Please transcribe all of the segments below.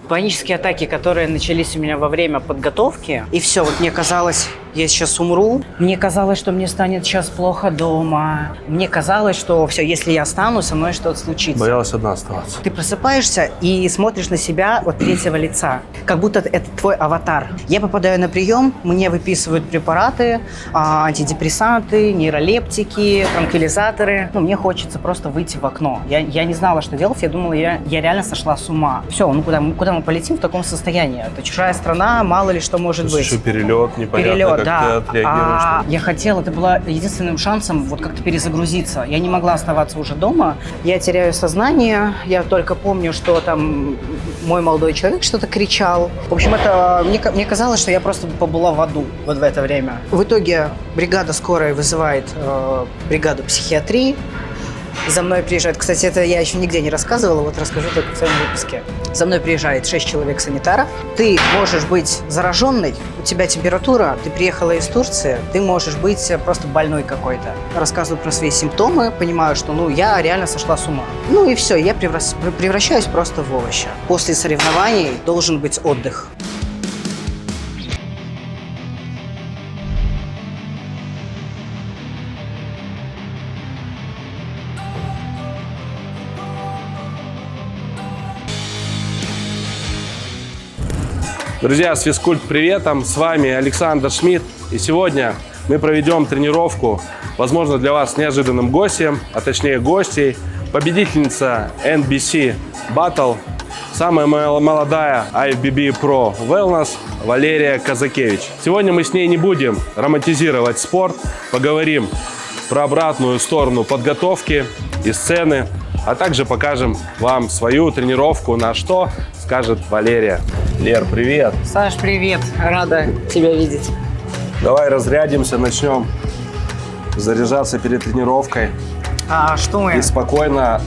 Панические атаки, которые начались у меня во время подготовки. И все, вот мне казалось, я сейчас умру. Мне казалось, что мне станет сейчас плохо дома. Мне казалось, что все, если я останусь, со мной что-то случится. Боялась одна оставаться. Ты просыпаешься и смотришь на себя от третьего лица, как будто это твой аватар. Я попадаю на прием, мне выписывают препараты, антидепрессанты, нейролептики, транквилизаторы. Мне хочется просто выйти в окно. Я не знала, что делать, я думала, я реально сошла с ума. Все, куда мы полетим в таком состоянии? Это чужая страна, мало ли что может быть. Еще перелет, непонятно, как ты отреагируешь. Я хотела, это было единственным шансом вот как-то перезагрузиться. Я не могла оставаться уже дома. Я теряю сознание. Я только помню, что там мой молодой человек что-то кричал. В общем, это мне казалось, что я просто побыла в аду вот в это время. В итоге бригада скорой вызывает бригаду психиатрии. За мной приезжает, кстати, это я еще нигде не рассказывала, вот расскажу только в своем выпуске. За мной приезжает 6 человек-санитаров. Ты можешь быть зараженной, у тебя температура, ты приехала из Турции, ты можешь быть просто больной какой-то. Рассказываю про свои симптомы, понимаю, что я реально сошла с ума. И все, я превращаюсь просто в овоща. После соревнований должен быть отдых. Друзья, с Физкульт приветом, с вами Александр Шмидт. И сегодня мы проведем тренировку, возможно, для вас с неожиданным гостем, а точнее гостей, победительница NBC Battle, самая молодая IFBB Pro Wellness Валерия Казакевич. Сегодня мы с ней не будем романтизировать спорт, поговорим про обратную сторону подготовки и сцены, а также покажем вам свою тренировку, на что скажет Валерия. Лер, привет. Саш, привет. Рада тебя видеть. Давай разрядимся, начнем заряжаться перед тренировкой. Что мы? И спокойно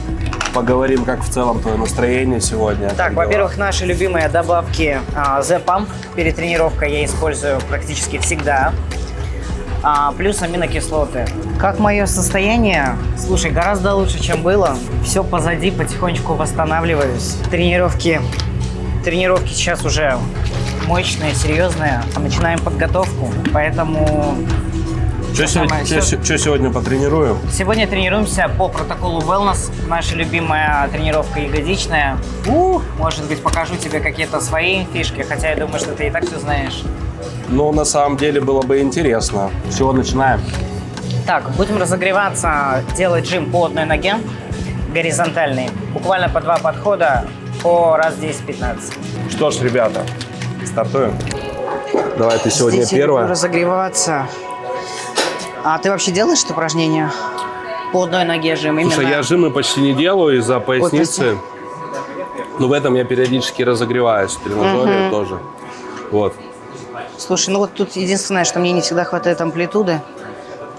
поговорим, как в целом твое настроение сегодня. Так, во-первых, наши любимые добавки The Pump перед тренировкой я использую практически всегда. Плюс аминокислоты. Как мое состояние? Слушай, гораздо лучше, чем было. Все позади, потихонечку восстанавливаюсь. Тренировки сейчас уже мощные, серьезные. Начинаем подготовку, поэтому... Что сегодня потренируем? Сегодня тренируемся по протоколу Wellness. Наша любимая тренировка ягодичная. Может быть, покажу тебе какие-то свои фишки, хотя я думаю, что ты и так все знаешь. На самом деле было бы интересно. С чего начинаем? Так, будем разогреваться, делать жим по одной ноге, горизонтальный. Буквально по 2 подхода, по раз 10-15. Что ж, ребята, стартуем. Давай, ты сегодня первая. Разогреваться. А ты вообще делаешь это упражнение? По одной ноге жим? Слушай, я жимы почти не делаю из-за поясницы. Но в этом я периодически разогреваюсь. В тренажере тоже. Вот. Слушай, тут единственное, что мне не всегда хватает амплитуды.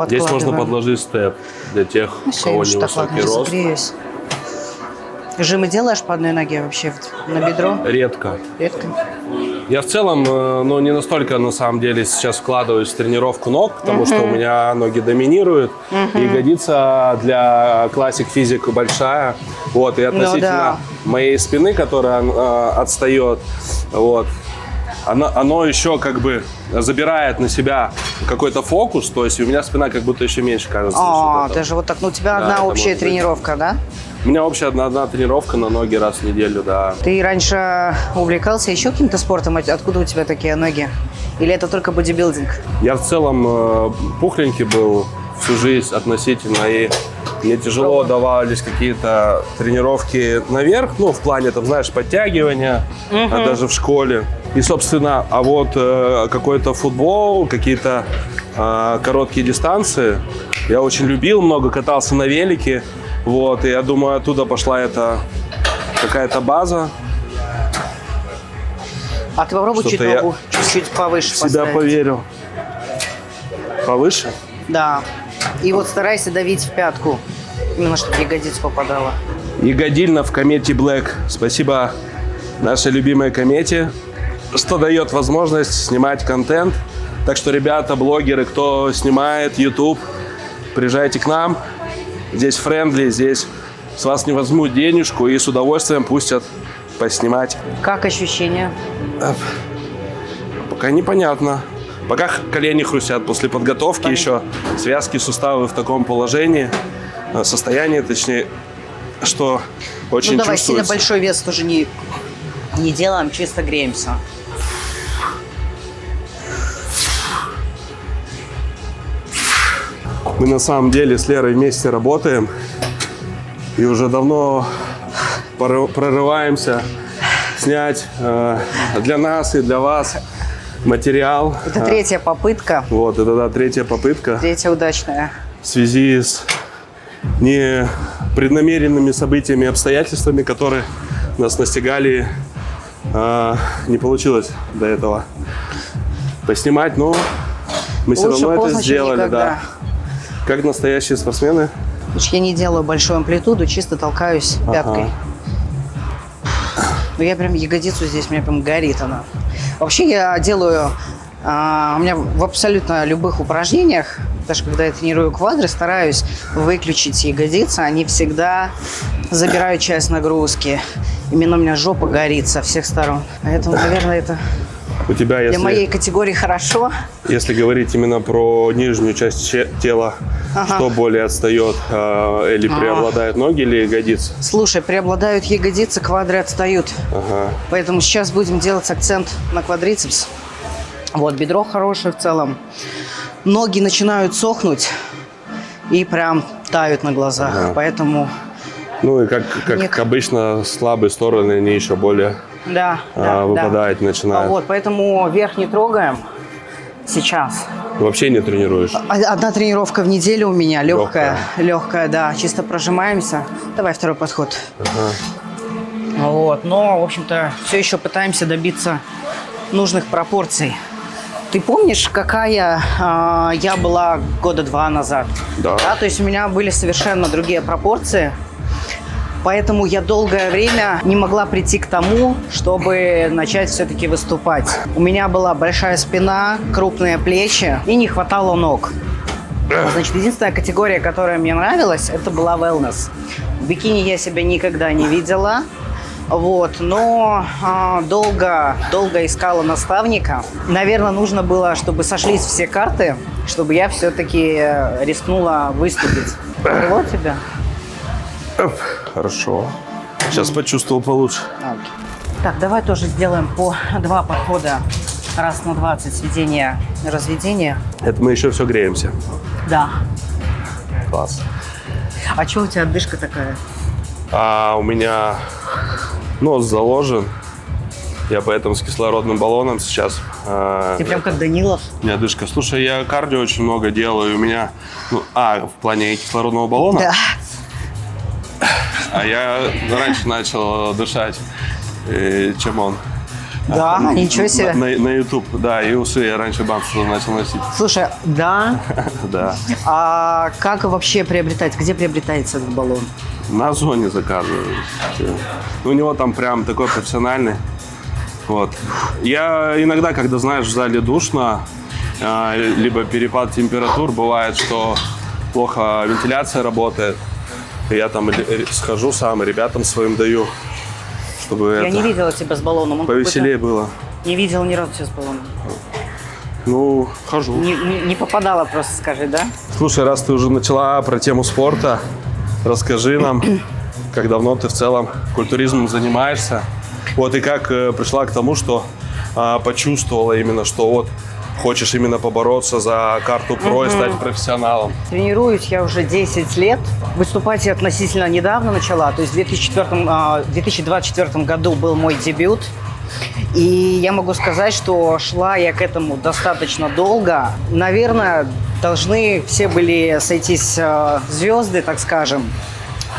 Здесь можно подложить степ для тех, у кого невысокий рост. Жимы делаешь по одной ноге вообще на бедро? Редко. Редко? Я в целом, не настолько, на самом деле, сейчас вкладываюсь в тренировку ног, потому что у меня ноги доминируют. Ягодица для Classic Physique большая. Вот, и относительно моей спины, которая отстает, вот, оно еще как бы забирает на себя какой-то фокус, то есть у меня спина как будто еще меньше кажется. Даже вот так, у тебя одна общая тренировка, да? У меня общая одна тренировка на ноги раз в неделю, да. Ты раньше увлекался еще каким-то спортом? Откуда у тебя такие ноги? Или это только бодибилдинг? Я в целом пухленький был всю жизнь относительно, и мне тяжело давались какие-то тренировки наверх, в плане, подтягивания, даже в школе. И, собственно, какой-то футбол, какие-то короткие дистанции я очень любил, много катался на велике. Вот, и я думаю, оттуда пошла эта какая-то база. А ты попробуй чуть ногу чуть повыше поставить. Себя поверил. Повыше? Да. И вот старайся давить в пятку, именно чтобы ягодица попадала. Ягодильно в комете Black. Спасибо нашей любимой комете, что дает возможность снимать контент. Так что, ребята, блогеры, кто снимает YouTube, приезжайте к нам. Здесь френдли, здесь с вас не возьмут денежку и с удовольствием пустят поснимать. Как ощущения? Пока непонятно. Пока колени хрустят после подготовки, еще связки, суставы в таком положении, состоянии, точнее, что очень давай, чувствуется. сильно большой вес тоже не делаем, чисто греемся. Мы на самом деле с Лерой вместе работаем и уже давно прорываемся снять для нас и для вас материал. Это третья попытка. Вот, это да, третья попытка. Третья удачная. В связи с непреднамеренными событиями и обстоятельствами, которые нас настигали, не получилось до этого поснимать, но мы все Лучше равно это поздно, чем сделали, никогда. да. Как настоящие спортсмены. Я не делаю большую амплитуду, чисто толкаюсь пяткой. Но я прям ягодицу здесь, у меня прям горит она. Вообще я делаю, у меня в абсолютно любых упражнениях, даже когда я тренирую квадры, стараюсь выключить ягодицы, они всегда забирают часть нагрузки. Именно у меня жопа горит со всех сторон. Поэтому, наверное, это У тебя, для моей категории хорошо. если говорить именно про нижнюю часть тела, что более отстает, или преобладают ноги или ягодицы? Слушай, преобладают ягодицы, квадры отстают. Поэтому сейчас будем делать акцент на квадрицепс. Вот, бедро хорошее в целом. Ноги начинают сохнуть и прям тают на глазах. Поэтому... Ну и как обычно, слабые стороны, они еще более выпадают, начинают. Вот, поэтому верх не трогаем сейчас. Вообще не тренируешь? Одна тренировка в неделю у меня, легкая, да, чисто прожимаемся. Давай второй подход. Вот, но, в общем-то, все еще пытаемся добиться нужных пропорций. Ты помнишь, какая я была года 2 назад? Да. То есть у меня были совершенно другие пропорции. Поэтому я долгое время не могла прийти к тому, чтобы начать все-таки выступать. У меня была большая спина, крупные плечи и не хватало ног. Значит, единственная категория, которая мне нравилась, это была wellness. В бикини я себя никогда не видела. Вот, но долго искала наставника. Наверное, нужно было, чтобы сошлись все карты, чтобы я все-таки рискнула выступить. Вот тебя. Хорошо. Сейчас почувствовал получше. Так, давай тоже сделаем по 2 подхода. Раз на 20 сведения, разведения. Это мы еще все греемся. Да. Класс. А что у тебя отдышка такая? У меня нос заложен. Я поэтому с кислородным баллоном сейчас. Ты прям как Данилов. У меня одышка. Слушай, я кардио очень много делаю. У меня... в плане кислородного баллона? Да. А я раньше начал дышать, чем он. Да, ничего себе. На YouTube, да, и усы я раньше бамсу начал носить. Слушай, да. Да. А как вообще приобретать? Где приобретается этот баллон? На зоне заказываю. У него там прям такой профессиональный. Вот. Я иногда, когда, знаешь, в зале душно, либо перепад температур, бывает, что плохо вентиляция работает. Я там схожу сам и ребятам своим даю, чтобы Я не видела тебя с баллоном. Он повеселее было. Не видела ни разу тебя с баллоном. Ну, хожу. Не попадала просто, скажи, да? Слушай, раз ты уже начала про тему спорта, расскажи нам, как давно ты в целом культуризмом занимаешься. Вот и как пришла к тому, что почувствовала именно, что вот хочешь именно побороться за карту ПРО и стать профессионалом. Тренируюсь я уже 10 лет. Выступать я относительно недавно начала. То есть в 2024 году был мой дебют. И я могу сказать, что шла я к этому достаточно долго. Наверное, должны все были сойтись звезды, так скажем.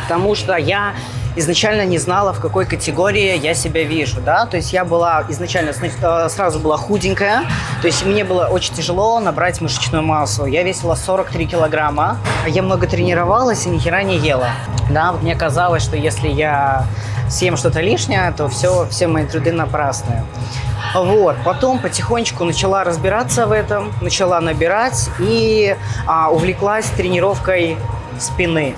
Потому что я изначально не знала, в какой категории я себя вижу, да, то есть я была изначально, сразу была худенькая, то есть мне было очень тяжело набрать мышечную массу, я весила 43 килограмма, я много тренировалась и ни хера не ела, да, вот мне казалось, что если я съем что-то лишнее, то все мои труды напрасные. Вот, потом потихонечку начала разбираться в этом, начала набирать и увлеклась тренировкой спины.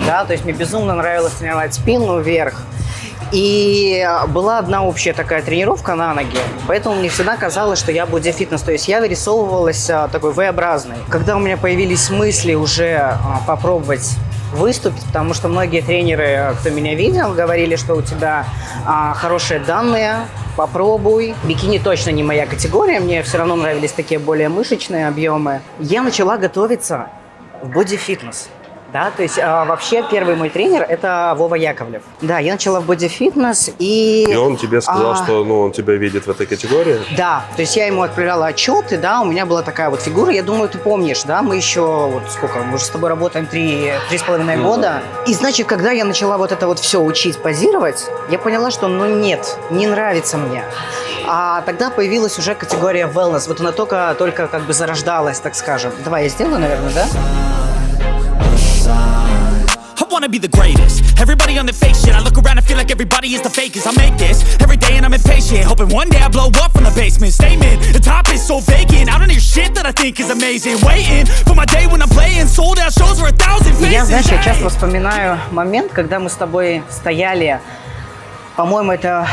Да, то есть мне безумно нравилось тренировать спину вверх. И была одна общая такая тренировка на ноги, поэтому мне всегда казалось, что я бодифитнес, то есть я вырисовывалась такой V-образной. Когда у меня появились мысли уже попробовать выступить, потому что многие тренеры, кто меня видел, говорили, что у тебя хорошие данные, попробуй. Бикини точно не моя категория, мне все равно нравились такие более мышечные объемы. Я начала готовиться в бодифитнес. Да, то есть вообще первый мой тренер – это Вова Яковлев. Да, я начала в бодифитнес и… И он тебе сказал, что он тебя видит в этой категории? Да, то есть я ему отправляла отчеты, да, у меня была такая вот фигура, я думаю, ты помнишь, да, мы еще, вот сколько, мы уже с тобой работаем 3,5 года. И значит, когда я начала вот это вот все учить позировать, я поняла, что нет, не нравится мне. А тогда появилась уже категория wellness, вот она только как бы зарождалась, так скажем. Давай я сделаю, наверное, да? I wanna be the greatest. Everybody on the fake shit. I look around and feel like everybody is the fakest. I make this every day and I'm impatient, hoping one day I blow up from the basement. Statement, the top is so vacant. I don't hear shit that I think is amazing. Waiting for my day when I'm playing sold out shows for 1,000 faces. Я, знаешь, я часто вспоминаю момент, когда мы с тобой стояли, по-моему, это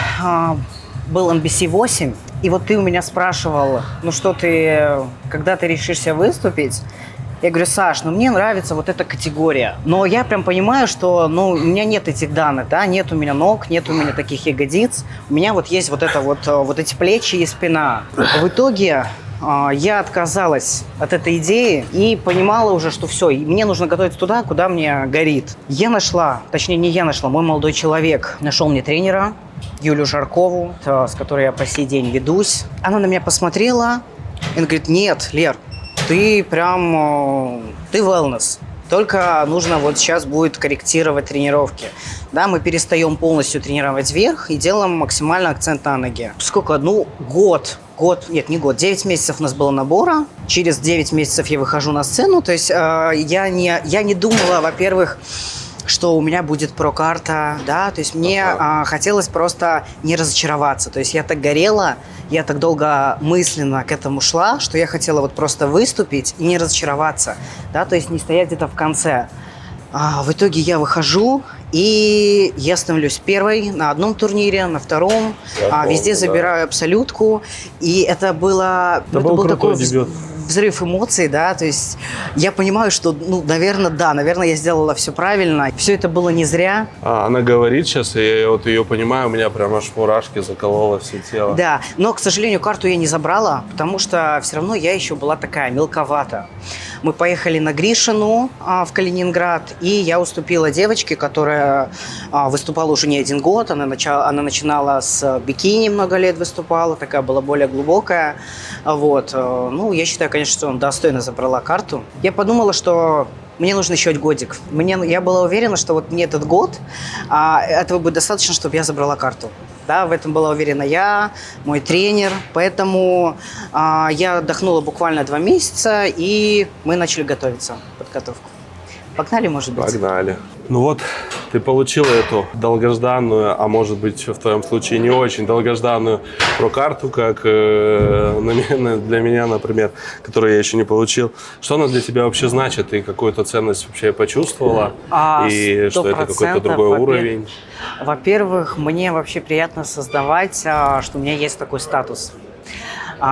был NBC 8, и вот ты у меня спрашивал, ну что ты, когда ты решишься выступить? Я говорю, Саш, ну мне нравится вот эта категория. Но я прям понимаю, что у меня нет этих данных, да, нет у меня ног, нет у меня таких ягодиц. У меня вот есть вот это вот эти плечи и спина. В итоге я отказалась от этой идеи и понимала уже, что все, мне нужно готовиться туда, куда мне горит. Я нашла, точнее не я нашла, мой молодой человек нашел мне тренера, Юлию Жаркову, с которой я по сей день ведусь. Она на меня посмотрела, и она говорит, нет, Лер, ты прям, ты wellness. Только нужно вот сейчас будет корректировать тренировки. Да, мы перестаем полностью тренировать вверх и делаем максимальный акцент на ноге. Сколько? Год, нет, не год, 9 месяцев у нас было набора. Через 9 месяцев я выхожу на сцену. То есть я не думала, во-первых, что у меня будет про-карта, да, то есть мне хотелось просто не разочароваться, то есть я так горела, я так долго мысленно к этому шла, что я хотела вот просто выступить и не разочароваться, да, то есть не стоять где-то в конце. В итоге я выхожу, и я становлюсь первой на одном турнире, на втором, везде забираю абсолютку, и это был такой взрыв эмоций, да, то есть я понимаю, что, наверное, я сделала все правильно, все это было не зря. Она говорит сейчас, и я вот ее понимаю, у меня прям аж мурашки закололо все тело. Да, но, к сожалению, карту я не забрала, потому что все равно я еще была такая мелковата. Мы поехали на Гришину в Калининград, и я уступила девочке, которая выступала уже не 1 год. Она начинала с бикини, много лет выступала, такая была более глубокая. Вот. Я считаю, конечно, что она достойно забрала карту. Я подумала, что мне нужно еще годик. Я была уверена, что вот мне этот год, этого будет достаточно, чтобы я забрала карту. Да, в этом была уверена я, мой тренер. Поэтому я отдохнула буквально 2 месяца, и мы начали готовиться, подготовку. Погнали, может быть? Погнали. Ну вот, ты получила эту долгожданную, а может быть, в твоем случае не очень долгожданную про-карту, как для меня, например, которую я еще не получил. Что она для тебя вообще значит? Ты какую-то ценность вообще почувствовала? И что это какой-то другой уровень? Во-первых, мне вообще приятно создавать, что у меня есть такой статус.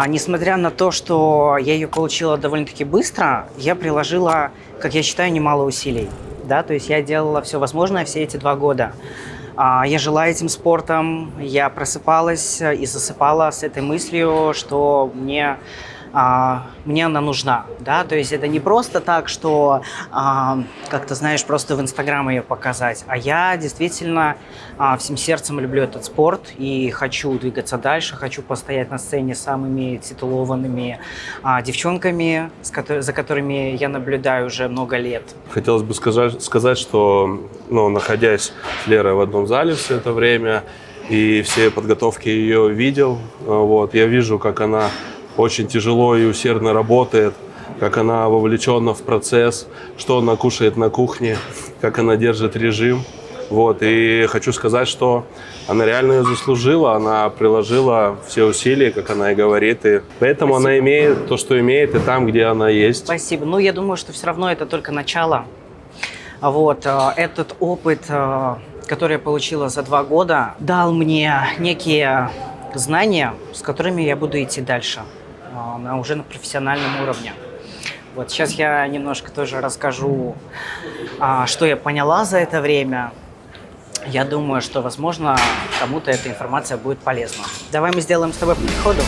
Несмотря на то, что я ее получила довольно-таки быстро, я приложила, как я считаю, немало усилий. Да? То есть я делала все возможное все эти 2 года. Я жила этим спортом, я просыпалась и засыпала с этой мыслью, что мне она нужна, да, то есть это не просто так, что, как-то, знаешь, просто в Инстаграм ее показать, а я действительно всем сердцем люблю этот спорт и хочу двигаться дальше, хочу постоять на сцене с самыми титулованными девчонками, за которыми я наблюдаю уже много лет. Хотелось бы сказать, что, находясь с Лерой в одном зале все это время и все подготовки ее видел, я вижу, как она очень тяжело и усердно работает, как она вовлечена в процесс, что она кушает на кухне, как она держит режим. И хочу сказать, что она реально ее заслужила, она приложила все усилия, как она и говорит, и поэтому Спасибо. Она имеет то, что имеет, и там, где она есть. Спасибо. Я думаю, что все равно это только начало. Этот опыт который я получила за 2 года, дал мне некие знания, с которыми я буду идти дальше, уже на профессиональном уровне. Вот сейчас я немножко тоже расскажу, что я поняла за это время. Я думаю, что, возможно, кому-то эта информация будет полезна. Давай мы сделаем с тобой по подходу.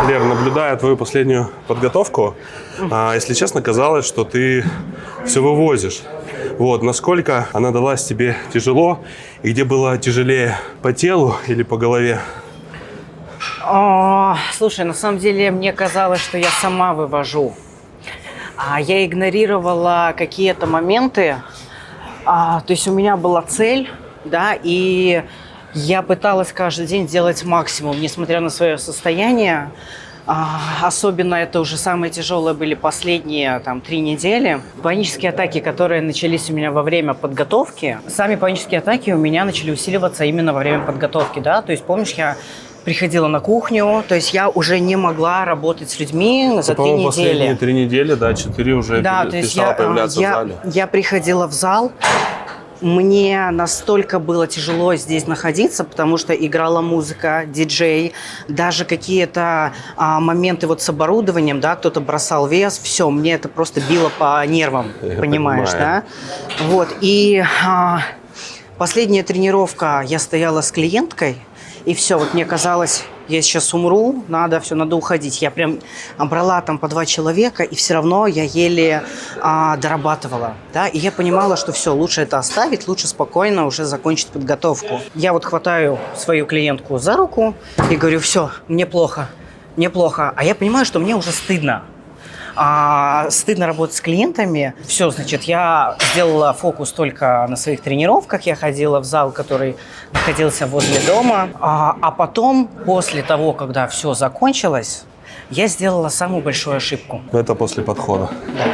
Лер, наблюдая твою последнюю подготовку, если честно, казалось, что ты все вывозишь. Вот, насколько она далась тебе тяжело и где было тяжелее, по телу или по голове? Слушай, на самом деле мне казалось, что я сама вывожу. Я игнорировала какие-то моменты. То есть у меня была цель, да, и я пыталась каждый день делать максимум, несмотря на свое состояние. Особенно это уже самые тяжелые были последние 3 недели. Панические атаки, которые начались у меня во время подготовки, сами панические атаки у меня начали усиливаться именно во время подготовки, да. То есть, помнишь, я приходила на кухню, то есть я уже не могла работать с людьми за 3 недели. Последние 3 недели, да, 4 уже перестала появляться в зале. Я приходила в зал. Мне настолько было тяжело здесь находиться, потому что играла музыка, диджей, даже какие-то моменты вот с оборудованием, да, кто-то бросал вес, все, мне это просто било по нервам, понимаешь, да? Вот, и последняя тренировка, я стояла с клиенткой, и все, вот мне казалось, я сейчас умру, надо уходить. Я прям брала там по 2 человека, и все равно я еле дорабатывала. Да? И я понимала, что все, лучше это оставить, лучше спокойно уже закончить подготовку. Я вот хватаю свою клиентку за руку и говорю, все, мне плохо. А я понимаю, что мне уже стыдно. Стыдно работать с клиентами. Все, значит, я сделала фокус только на своих тренировках. Я ходила в зал, который находился возле дома. А потом, после того, когда все закончилось, я сделала самую большую ошибку. Это после подхода. Да.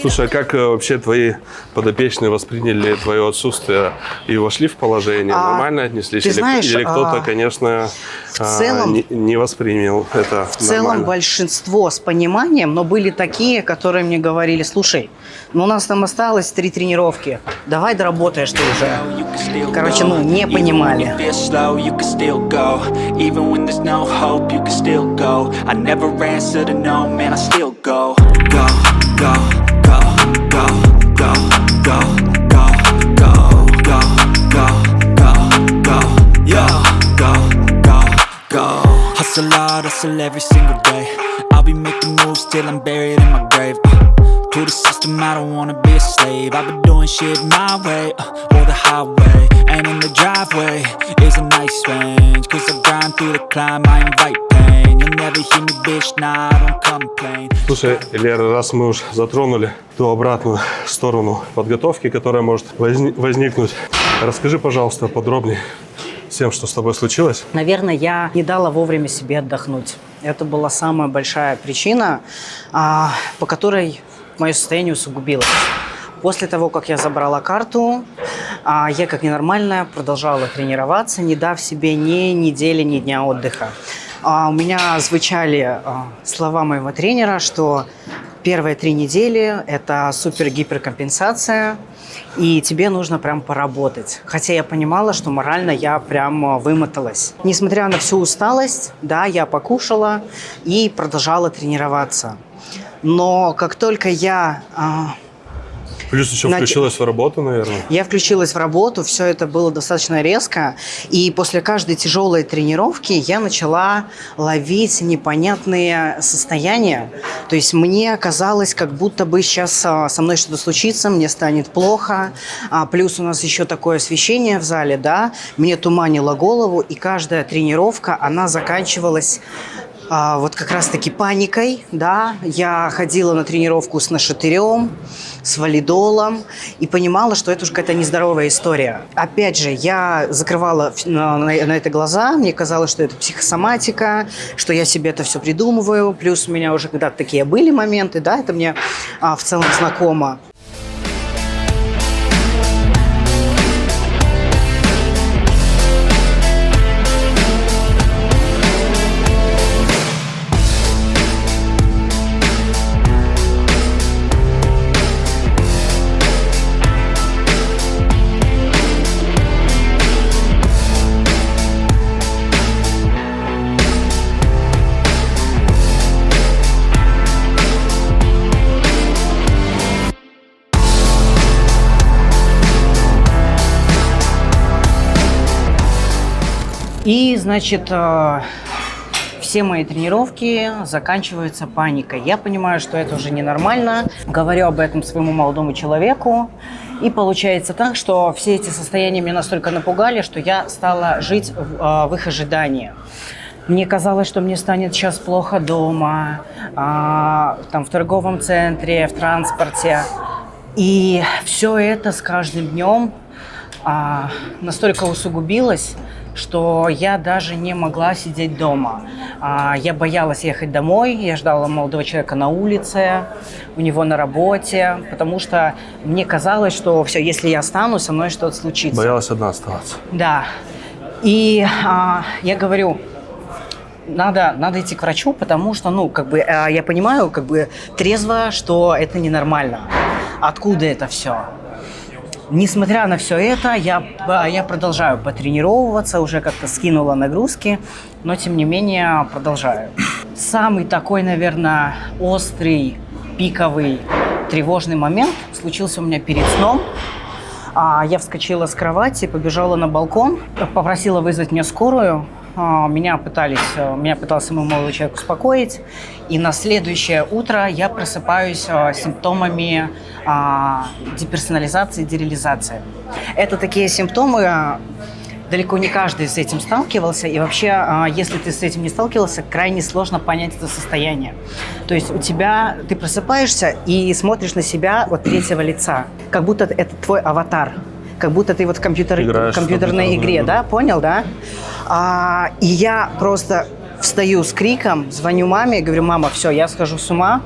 Слушай, а как вообще твои подопечные восприняли твое отсутствие и вошли в положение? Нормально отнеслись? Ты знаешь, или кто-то, конечно, не воспринял это в целом нормально? Большинство с пониманием, но были такие, которые мне говорили, слушай, ну у нас там осталось 3 тренировки, давай доработаешь ты уже. Короче, не понимали. Hustle hard, hustle every single day. I'll be making moves till I'm buried in my grave. To the system, I don't wanna be a slave. I've been doing shit my way, or the highway. And in the driveway is a nice range. Cause I grind through the climb, I invite pain. You'll never hear me, bitch, nah, I don't complain. Слушай, Лера, раз мы уж затронули ту обратную сторону подготовки, которая может возникнуть, расскажи, пожалуйста, подробнее всем, что с тобой случилось. Наверное, я не дала вовремя себе отдохнуть. Это была самая большая причина, по которой мое состояние усугубилось. После того, как я забрала карту, я как ненормальная продолжала тренироваться, не дав себе ни недели, ни дня отдыха. У меня звучали слова моего тренера, что первые 3 недели – это супер-гиперкомпенсация, и тебе нужно прям поработать. Хотя я понимала, что морально я прям вымоталась. Несмотря на всю усталость, да, я покушала и продолжала тренироваться. Но как только я... Плюс еще включилась в работу, наверное. Я включилась в работу, все это было достаточно резко. И после каждой тяжелой тренировки я начала ловить непонятные состояния. То есть мне казалось, как будто бы сейчас со мной что-то случится, мне станет плохо. Плюс у нас еще такое освещение в зале, да. Мне туманило голову, и каждая тренировка, она заканчивалась... вот как раз-таки паникой, да, я ходила на тренировку с нашатырем, с валидолом и понимала, что это уже какая-то нездоровая история. Опять же, я закрывала на это глаза, мне казалось, что это психосоматика, что я себе это все придумываю, плюс у меня уже когда-то такие были моменты, да, это мне в целом знакомо. И, значит, все мои тренировки заканчиваются паникой. Я понимаю, что это уже ненормально. Говорю об этом своему молодому человеку. И получается так, что все эти состояния меня настолько напугали, что я стала жить в их ожидании. Мне казалось, что мне станет сейчас плохо дома, там, в торговом центре, в транспорте. И все это с каждым днем настолько усугубилось, что я даже не могла сидеть дома. Я боялась ехать домой, я ждала молодого человека на улице, у него на работе, потому что мне казалось, что все, если я останусь, со мной что-то случится. Боялась одна оставаться. Да. И я говорю, надо идти к врачу, потому что, я понимаю, трезво, что это ненормально. Откуда это все? Несмотря на все это, я продолжаю потренировываться, уже как-то скинула нагрузки, но тем не менее продолжаю. Самый такой, наверное, острый, пиковый, тревожный момент случился у меня перед сном. Я вскочила с кровати, побежала на балкон, попросила вызвать мне скорую. Меня пытался мой молодой человек успокоить. И на следующее утро я просыпаюсь с симптомами деперсонализации, дереализации. Это такие симптомы, далеко не каждый с этим сталкивался. И вообще, если ты с этим не сталкивался, крайне сложно понять это состояние. То есть ты просыпаешься и смотришь на себя от третьего лица, как будто это твой аватар. Как будто ты вот в компьютерной игре, да? Понял, да? И я просто встаю с криком, звоню маме, говорю: мама, все, я схожу с ума,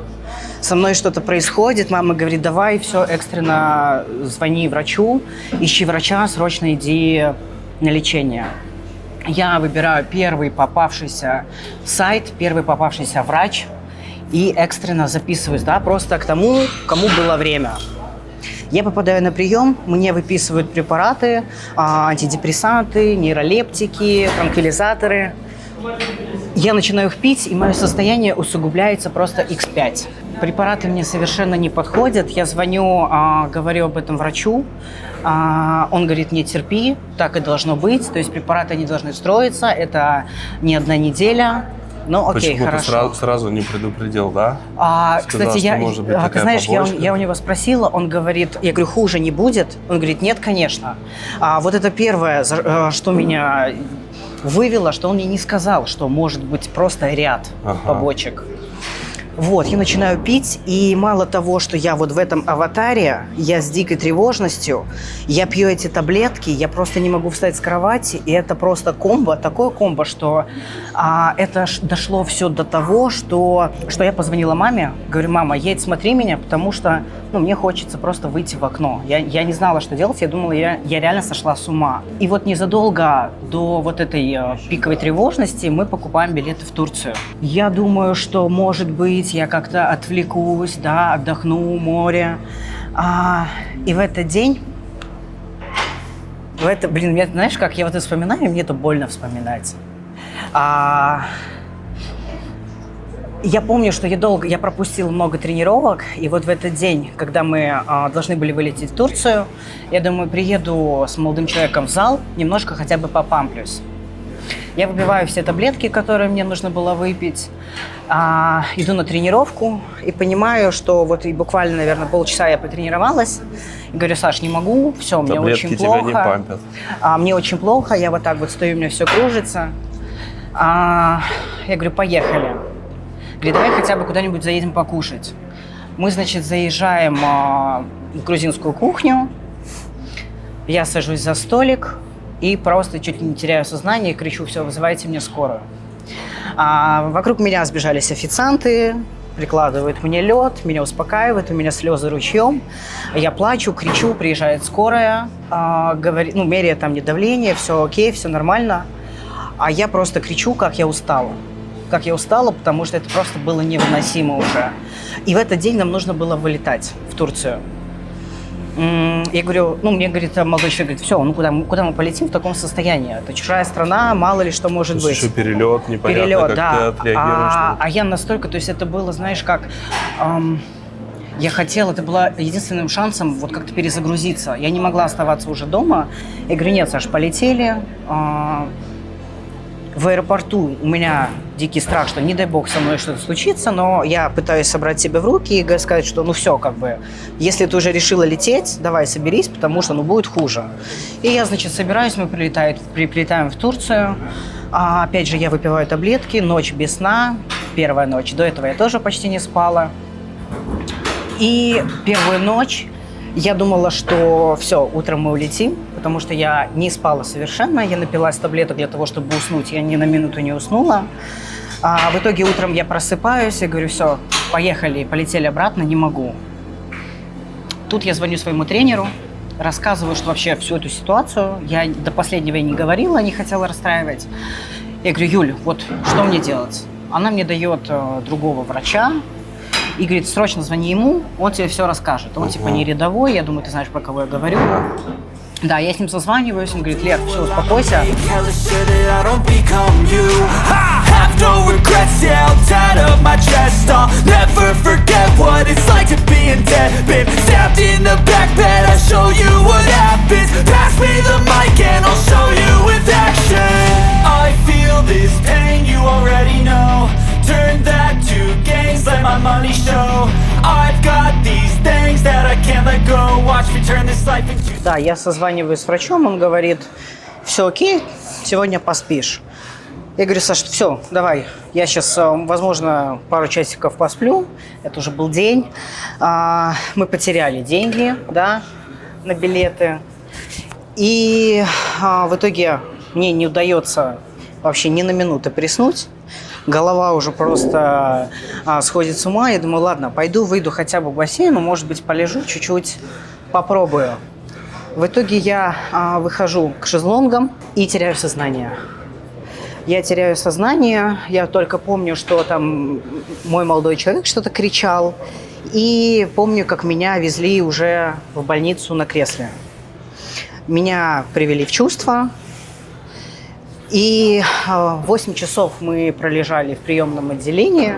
со мной что-то происходит. Мама говорит: давай, все, экстренно звони врачу, ищи врача, срочно иди на лечение. Я выбираю первый попавшийся сайт, первый попавшийся врач и экстренно записываюсь, да, просто к тому, кому было время. Я попадаю на прием, мне выписывают препараты, антидепрессанты, нейролептики, транквилизаторы. Я начинаю их пить, и мое состояние усугубляется просто x5. Препараты мне совершенно не подходят. Я звоню, говорю об этом врачу. Он говорит: не терпи, так и должно быть. То есть препараты не должны строиться, это не 1 неделя. Ну, окей, почему хорошо. Ты сразу не предупредил, да? Кстати, ты знаешь, я у него спросила, он говорит, я говорю: хуже не будет? Он говорит: нет, конечно. Вот это первое, что меня вывело, что он мне не сказал, что может быть просто ряд побочек. Вот, я начинаю пить, и мало того, что я вот в этом аватаре, я с дикой тревожностью, я пью эти таблетки, я просто не могу встать с кровати, и это просто комбо, такое комбо, что это дошло все до того, что я позвонила маме, говорю: мама, едь, смотри меня, потому что мне хочется просто выйти в окно. Я не знала, что делать, я думала, я реально сошла с ума. И вот незадолго до вот этой пиковой тревожности мы покупаем билеты в Турцию. Я думаю, что, может быть, я как-то отвлекусь, да, отдохну у моря. И в этот день, знаешь, как я вот это вспоминаю, мне это больно вспоминать. Я помню, что я пропустила много тренировок, и вот в этот день, когда мы должны были вылететь в Турцию, я думаю, приеду с молодым человеком в зал, немножко хотя бы попамплюсь. Я выпиваю все таблетки, которые мне нужно было выпить, иду на тренировку и понимаю, что вот и буквально, наверное, полчаса я потренировалась. И говорю: Саш, не могу, все, мне очень плохо. Таблетки тебя не пампят. Мне очень плохо, я вот так вот стою, у меня все кружится. Я говорю: поехали. Говорит: давай хотя бы куда-нибудь заедем покушать. Мы, значит, заезжаем в грузинскую кухню. Я сажусь за столик и просто чуть ли не теряю сознание и кричу: все, вызывайте мне скорую. Вокруг меня сбежались официанты, прикладывают мне лед, меня успокаивают, у меня слезы ручьем. Я плачу, кричу, приезжает скорая, меряет там мне давление, все окей, все нормально. А я просто кричу, как я устала. Как я устала, потому что это просто было невыносимо уже. И в этот день нам нужно было вылетать в Турцию. Я говорю, мне говорит молодой человек, говорит: все, куда мы полетим в таком состоянии? Это чужая страна, мало ли что может быть. Еще перелет, непонятно, как да. ты отреагируешь. Я настолько, то есть это было, знаешь, как... Я хотела, это было единственным шансом вот как-то перезагрузиться. Я не могла оставаться уже дома. Я говорю: нет, Саш, полетели. В аэропорту у меня дикий страх, что не дай бог со мной что-то случится, но я пытаюсь собрать себя в руки и сказать, что все, если ты уже решила лететь, давай соберись, потому что будет хуже. И я, значит, собираюсь, мы прилетаем в Турцию. Опять же, я выпиваю таблетки, ночь без сна, первая ночь. До этого я тоже почти не спала. И первую ночь я думала, что все, утром мы улетим, потому что я не спала совершенно. Я напилась таблеток для того, чтобы уснуть. Я ни на минуту не уснула. В итоге утром я просыпаюсь и говорю: все, поехали, полетели обратно, не могу. Тут я звоню своему тренеру, рассказываю, что вообще всю эту ситуацию я до последнего и не говорила, не хотела расстраивать. Я говорю: Юль, вот что мне делать? Она мне дает другого врача. И говорит: срочно звони ему, он тебе все расскажет. Он типа не рядовой, я думаю, ты знаешь, про кого я говорю. Да, я с ним созваниваюсь, он говорит: Лер, все, успокойся. Turn that to gains, let my money show. I've got these things that I can't let go. Watch me turn this life into... Да, я созваниваюсь с врачом, он говорит: все окей, сегодня поспишь. Я говорю: Саш, все, давай, я сейчас, возможно, пару часиков посплю. Это уже был день. Мы потеряли деньги, да, на билеты. И в итоге мне не удается вообще ни на минуту приснуть. Голова уже просто сходит с ума. Я думаю, ладно, пойду, выйду хотя бы в бассейн, может быть, полежу чуть-чуть, попробую. В итоге я выхожу к шезлонгам и теряю сознание. Я теряю сознание, я только помню, что там мой молодой человек что-то кричал. И помню, как меня везли уже в больницу на кресле. Меня привели в чувство. И 8 часов мы пролежали в приемном отделении.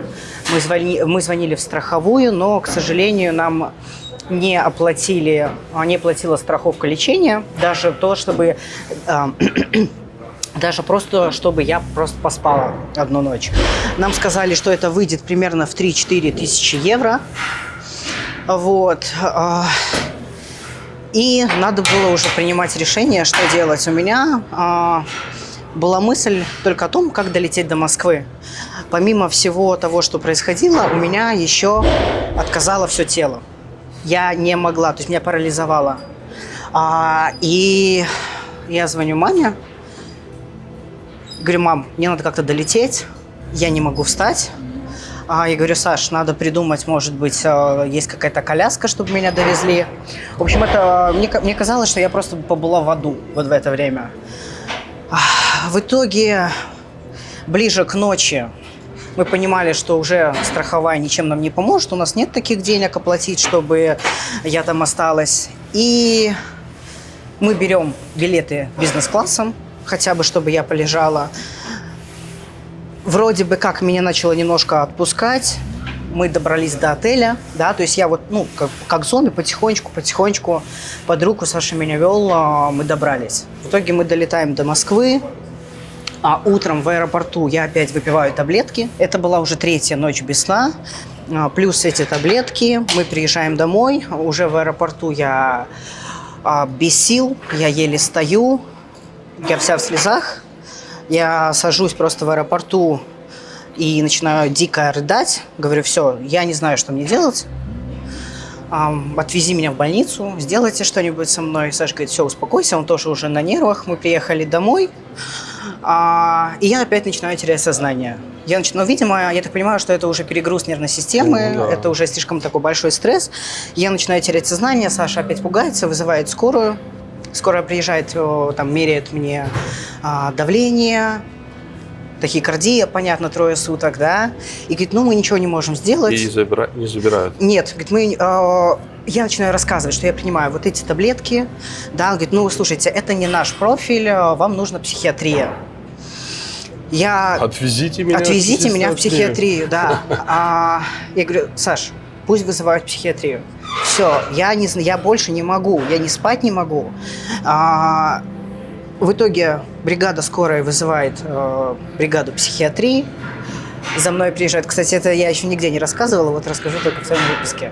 Мы звонили в страховую, но, к сожалению, нам не оплатила страховка лечения. Даже то, чтобы... Даже просто, чтобы я просто поспала одну ночь. Нам сказали, что это выйдет примерно в 3-4 тысячи евро. Вот. И надо было уже принимать решение, что делать. У меня была мысль только о том, как долететь до Москвы. помимо всего того, что происходило, у меня еще отказало все тело. Я не могла, то есть меня парализовало. И я звоню маме, говорю: мам, мне надо как-то долететь, я не могу встать. Я говорю: Саш, надо придумать, может быть, есть какая-то коляска, чтобы меня довезли. В общем, это мне казалось, что я просто побыла в аду вот в это время. В итоге, ближе к ночи, мы понимали, что уже страховая ничем нам не поможет, у нас нет таких денег оплатить, чтобы я там осталась. И мы берем билеты бизнес-классом, хотя бы, чтобы я полежала. Вроде бы как меня начало немножко отпускать. Мы добрались до отеля, да, то есть я вот, как зомби, потихонечку под руку Саша меня вел, мы добрались. В итоге мы долетаем до Москвы, а утром в аэропорту я опять выпиваю таблетки. Это была уже 3-я ночь без сна, плюс эти таблетки. Мы приезжаем домой, уже в аэропорту я без сил, я еле стою, я вся в слезах. Я сажусь просто в аэропорту и начинаю дико рыдать. Говорю: все, я не знаю, что мне делать. Отвези меня в больницу, сделайте что-нибудь со мной. Саша говорит: все, успокойся, он тоже уже на нервах. Мы приехали домой, и я опять начинаю терять сознание. Видимо, я так понимаю, что это уже перегруз нервной системы, это уже слишком такой большой стресс. Я начинаю терять сознание, Саша опять пугается, вызывает скорую. Скорая приезжает, там, меряет мне давление, тахикардия, понятно, 3 суток, да. И говорит: мы ничего не можем сделать. И не забирают? Нет, говорит, я начинаю рассказывать, что я принимаю вот эти таблетки. Да, он говорит: слушайте, это не наш профиль, вам нужна психиатрия. Отвезите меня в психиатрию, да. Я говорю: Саш, пусть вызывают психиатрию. Все, я больше не могу, я не спать не могу. В итоге бригада скорой вызывает бригаду психиатрии. За мной приезжает, кстати, это я еще нигде не рассказывала, вот расскажу только в своем выпуске.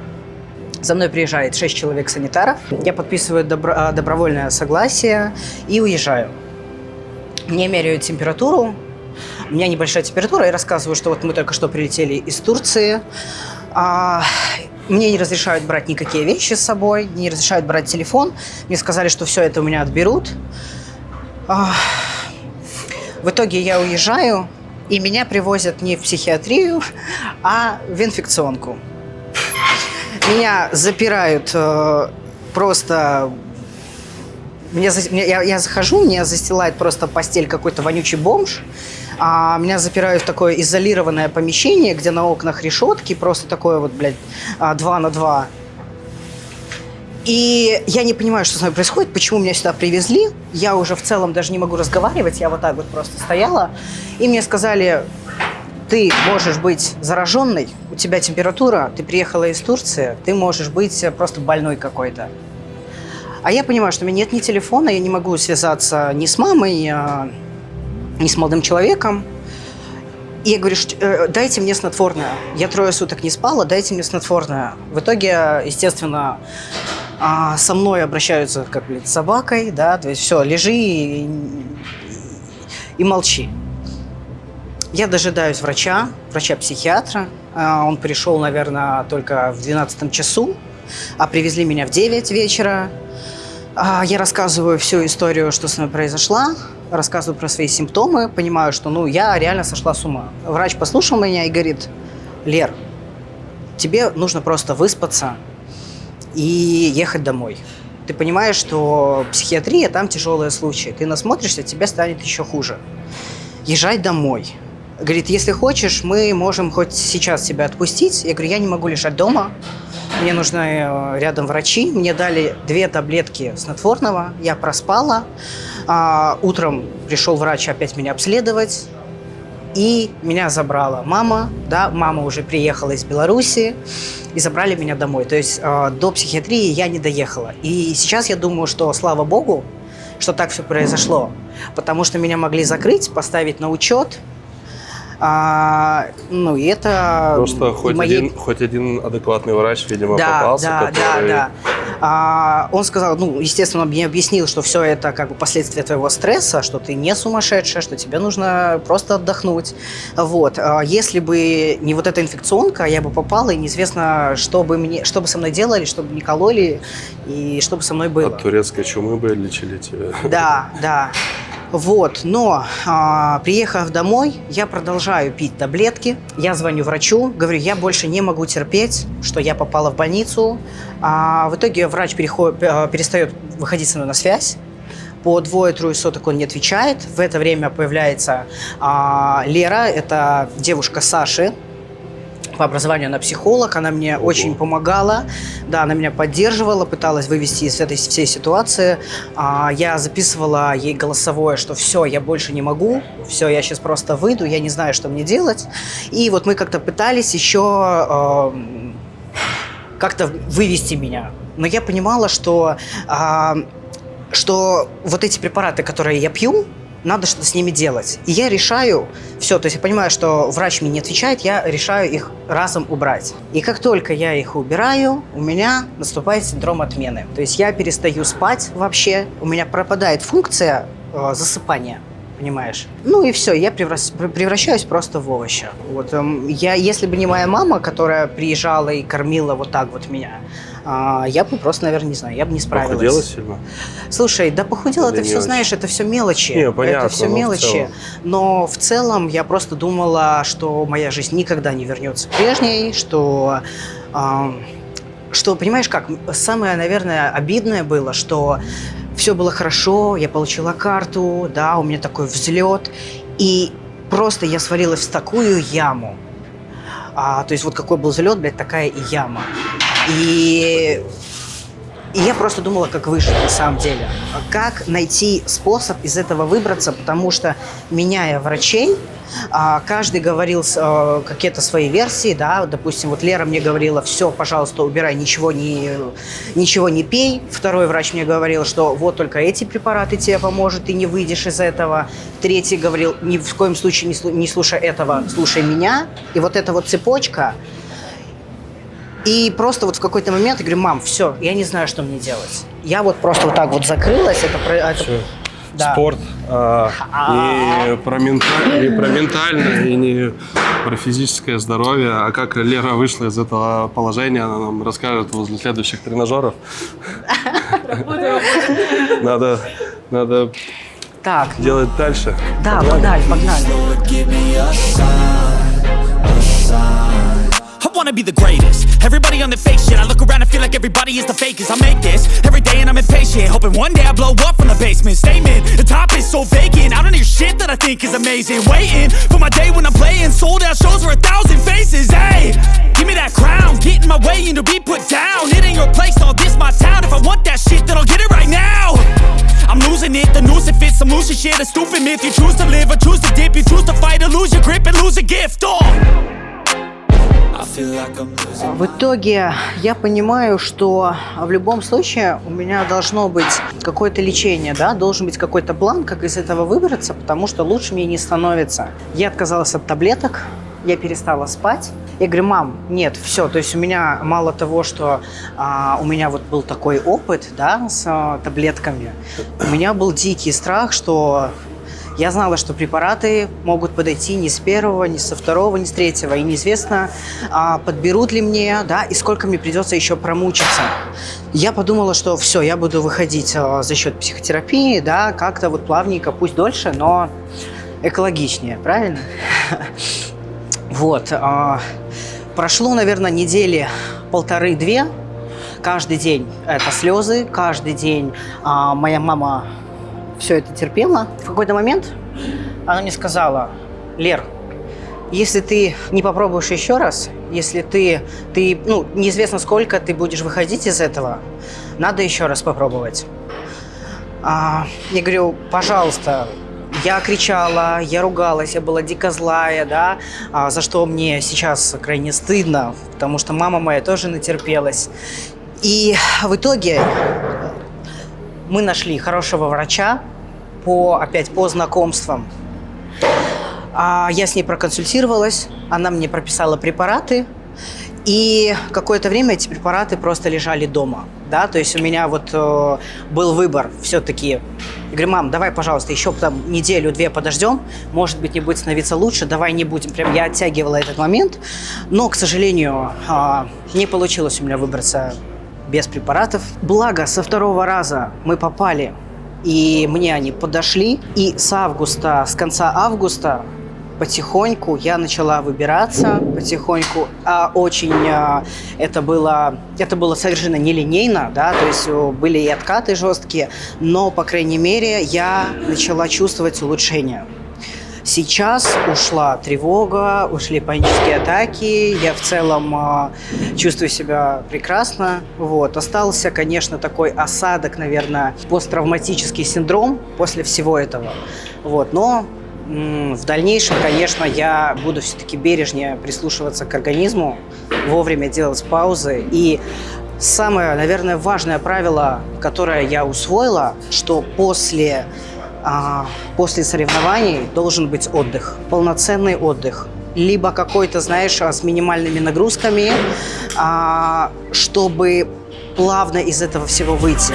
За мной приезжает 6 человек-санитаров. Я подписываю добровольное согласие и уезжаю. Мне меряют температуру. У меня небольшая температура. Я рассказываю, что вот мы только что прилетели из Турции. Мне не разрешают брать никакие вещи с собой, не разрешают брать телефон. Мне сказали, что все это у меня отберут. В итоге я уезжаю, и меня привозят не в психиатрию, а в инфекционку. Меня запирают просто... Я захожу, меня застилает просто постель какой-то вонючий бомж. Меня запирают в такое изолированное помещение, где на окнах решетки, просто такое вот, 2 на 2. И я не понимаю, что со мной происходит, почему меня сюда привезли. Я уже в целом даже не могу разговаривать, я вот так вот просто стояла. И мне сказали: ты можешь быть зараженной, у тебя температура, ты приехала из Турции, ты можешь быть просто больной какой-то. А я понимаю, что у меня нет ни телефона, я не могу связаться ни с мамой, ни с молодым человеком. И я говорю: дайте мне снотворное. Я 3 суток не спала, дайте мне снотворное. В итоге, естественно, со мной обращаются как, с собакой, да, то есть все, лежи и молчи. Я дожидаюсь врача-психиатра. Он пришел, наверное, только в 12 часу, а привезли меня в 9 вечера. Я рассказываю всю историю, что со мной произошло, рассказываю про свои симптомы, понимаю, что я реально сошла с ума. Врач послушал меня и говорит: Лер, тебе нужно просто выспаться и ехать домой. Ты понимаешь, что психиатрия, там тяжелые случаи. Ты насмотришься, тебе станет еще хуже. Езжай домой. Говорит: если хочешь, мы можем хоть сейчас тебя отпустить. Я говорю: я не могу лежать дома. Мне нужны рядом врачи. Мне дали 2 таблетки снотворного. Я проспала. Утром пришел врач опять меня обследовать. И меня забрала мама. Да, мама уже приехала из Беларуси. И забрали меня домой. То есть до психиатрии я не доехала. И сейчас я думаю, что слава богу, что так все произошло. Потому что меня могли закрыть, поставить на учет. И это... Просто хоть один адекватный врач, видимо, попался, который... Он сказал, ну, естественно, он мне объяснил, что все это как бы последствия твоего стресса, что ты не сумасшедшая, что тебе нужно просто отдохнуть. Вот. Если бы не вот эта инфекционка, я бы попала, и неизвестно, что бы со мной делали, что бы не кололи, и что бы со мной было. От турецкой чумы бы лечили тебя. Да, да. Вот, но приехав домой, я продолжаю пить таблетки. Я звоню врачу, говорю, я больше не могу терпеть, что я попала в больницу. В итоге врач перестает выходить со мной на связь. По 2-3 суток он не отвечает. В это время появляется Лера, это девушка Саши. По образованию она психолог, она мне очень помогала, да, она меня поддерживала, пыталась вывести из этой всей ситуации. Я записывала ей голосовое, что все, я больше не могу, все, я сейчас просто выйду, я не знаю, что мне делать. И вот мы как-то пытались еще как-то вывести меня. Но я понимала, что вот эти препараты, которые я пью, надо что-то с ними делать. И я решаю все, то есть я понимаю, что врач мне не отвечает, я решаю их разом убрать. И как только я их убираю, у меня наступает синдром отмены. То есть я перестаю спать вообще, у меня пропадает функция засыпания. Понимаешь? Ну и все, я превращаюсь просто в овоща. Вот, если бы не моя мама, которая приезжала и кормила вот так вот меня, я бы просто, наверное, не знаю, я бы не справилась. Похудела сильно? Слушай, да похудела, это все, знаешь, это все мелочи. Не, понятно, это все мелочи. Но в целом я просто думала, что моя жизнь никогда не вернется прежней, что, понимаешь как, самое, наверное, обидное было, что все было хорошо, я получила карту, да, у меня такой взлет, и просто я свалилась в такую яму. То есть вот какой был взлет, блядь, такая и яма. И я просто думала, как выжить на самом деле. Как найти способ из этого выбраться, потому что, меняя врачей, каждый говорил какие-то свои версии, да, допустим, вот Лера мне говорила, все, пожалуйста, убирай, ничего не пей. Второй врач мне говорил, что вот только эти препараты тебе поможет, ты не выйдешь из этого. Третий говорил, ни в коем случае не слушай этого, слушай меня. И вот эта вот цепочка. И просто вот в какой-то момент я говорю, мам, все, я не знаю, что мне делать. Я вот просто вот так вот закрылась. Да. Спорт не про ментальное и не про физическое здоровье. А как Лера вышла из этого положения, она нам расскажет возле следующих тренажеров. Надо так делать дальше. Да, погнали. I wanna be the greatest. Everybody on the fake shit. I look around and feel like everybody is the fakest. I make this every day and I'm impatient, hoping one day I blow up from the basement. Statement, the top is so vacant. I don't hear shit that I think is amazing. Waiting for my day when I'm playing sold out shows for 1,000 faces. Hey, give me that crown, get in my way and to be put down. It ain't your place, all this my town. If I want that shit, then I'll get it right now. I'm losing it, the noose it fits. I'm losing shit, a stupid myth. You choose to live or choose to dip. You choose to fight or lose your grip and lose a gift. В итоге я понимаю, что в любом случае у меня должно быть какое-то лечение, да, должен быть какой-то план, как из этого выбраться, потому что лучше мне не становится. Я отказалась от таблеток, я перестала спать. Я говорю, мам, нет, все, то есть у меня мало того, что у меня вот был такой опыт, да, с таблетками, у меня был дикий страх, что я знала, что препараты могут подойти ни с первого, ни со второго, ни с третьего. И неизвестно, подберут ли мне, да, и сколько мне придется еще промучиться. Я подумала, что все, я буду выходить за счет психотерапии, да, как-то вот плавненько, пусть дольше, но экологичнее, правильно? Вот. Прошло, наверное, недели 1,5-2. Каждый день это слезы, каждый день моя мама все это терпела. В какой-то момент она мне сказала, Лер, если ты не попробуешь еще раз, если ты неизвестно сколько ты будешь выходить из этого, надо еще раз попробовать. Я говорю, пожалуйста. Я кричала, я ругалась, я была дико злая, да, за что мне сейчас крайне стыдно, потому что мама моя тоже натерпелась. И в итоге мы нашли хорошего врача опять по знакомствам. Я с ней проконсультировалась, она мне прописала препараты. И какое-то время эти препараты просто лежали дома, да, то есть у меня вот был выбор все-таки. Я говорю, мам, давай, пожалуйста, еще там неделю-две подождем, может быть, не будет становиться лучше, давай не будем. Прям я оттягивала этот момент, но, к сожалению, не получилось у меня выбраться без препаратов. Благо, со второго раза мы попали, и мне они подошли, и с конца августа потихоньку я начала выбираться, потихоньку, это было совершенно нелинейно, да, то есть были и откаты жесткие, но, по крайней мере, я начала чувствовать улучшение. Сейчас ушла тревога, ушли панические атаки, я в целом чувствую себя прекрасно. Вот. Остался, конечно, такой осадок, наверное, посттравматический синдром после всего этого. Вот. Но в дальнейшем, конечно, я буду все-таки бережнее прислушиваться к организму, вовремя делать паузы. И самое, наверное, важное правило, которое я усвоила, что после соревнований должен быть отдых, полноценный отдых. Либо какой-то, знаешь, с минимальными нагрузками, чтобы плавно из этого всего выйти.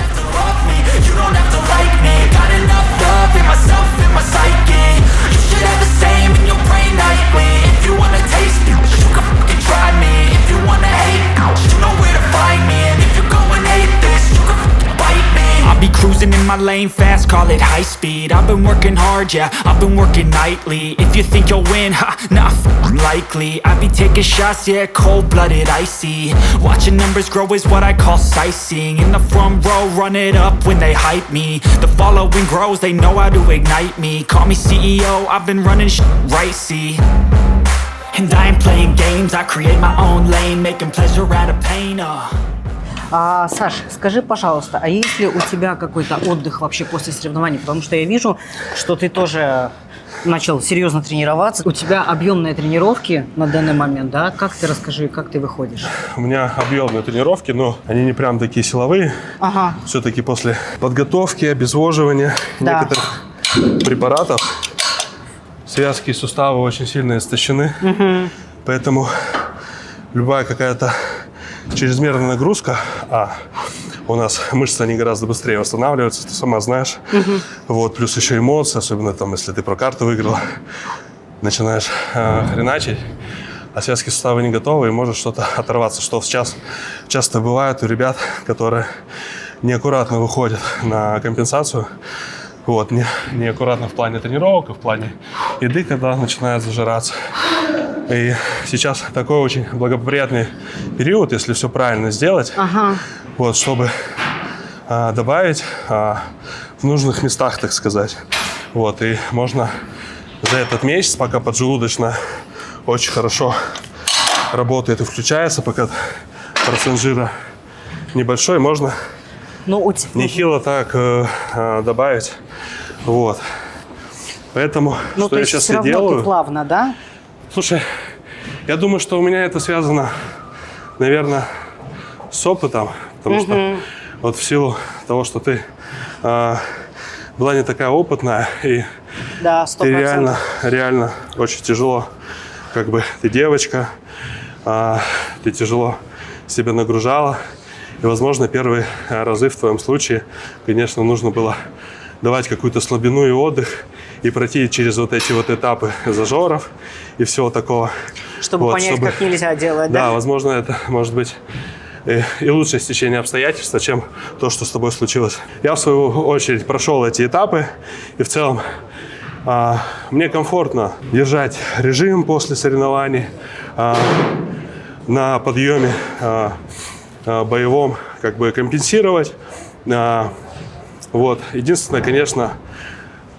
I'll be cruising in my lane fast, call it high speed. I've been working hard, yeah, I've been working nightly. If you think you'll win, ha, nah, likely. I be taking shots, yeah, cold-blooded, icy. Watching numbers grow is what I call sightseeing. In the front row, run it up when they hype me. The following grows, they know how to ignite me. Call me CEO, I've been running right, see. And I ain't playing games, I create my own lane, making pleasure out of pain, Саш, скажи, пожалуйста, а есть ли у тебя какой-то отдых вообще после соревнований? Потому что я вижу, что ты тоже начал серьезно тренироваться. У тебя объемные тренировки на данный момент, да? Как ты, расскажи, как ты выходишь? У меня объемные тренировки, но они не прям такие силовые. Ага. Все-таки после подготовки, обезвоживания некоторых препаратов связки и суставы очень сильно истощены. Поэтому любая какая-то чрезмерная нагрузка, у нас мышцы, они гораздо быстрее восстанавливаются, ты сама знаешь. Вот, плюс еще эмоции, особенно там, если ты про карту выиграла, начинаешь хреначить, а связки суставы не готовы, и может что-то оторваться, что сейчас часто бывает у ребят, которые неаккуратно выходят на компенсацию. Вот, неаккуратно в плане тренировок и в плане еды, когда начинает зажираться. И сейчас такой очень благоприятный период, если все правильно сделать, вот, чтобы добавить в нужных местах, так сказать. Вот, и можно за этот месяц, пока поджелудочная очень хорошо работает и включается, пока процент жира небольшой, можно нехило так добавить. Вот. Поэтому, что я сейчас и делаю. Ты плавно, да? Слушай, я думаю, что у меня это связано, наверное, с опытом, потому что вот в силу того, что ты была не такая опытная, и да, 100%. ты реально очень тяжело, как бы ты девочка, ты тяжело себя нагружала, и, возможно, первые разы в твоем случае, конечно, нужно было давать какую-то слабину и отдых, и пройти через вот эти вот этапы зажоров и всего такого. Чтобы понять, как нельзя делать, да? Да, возможно, это может быть и лучшее стечение обстоятельств, чем то, что с тобой случилось. Я, в свою очередь, прошел эти этапы, и в целом мне комфортно держать режим после соревнований на подъеме боевом, как бы компенсировать. Вот. Единственное, конечно,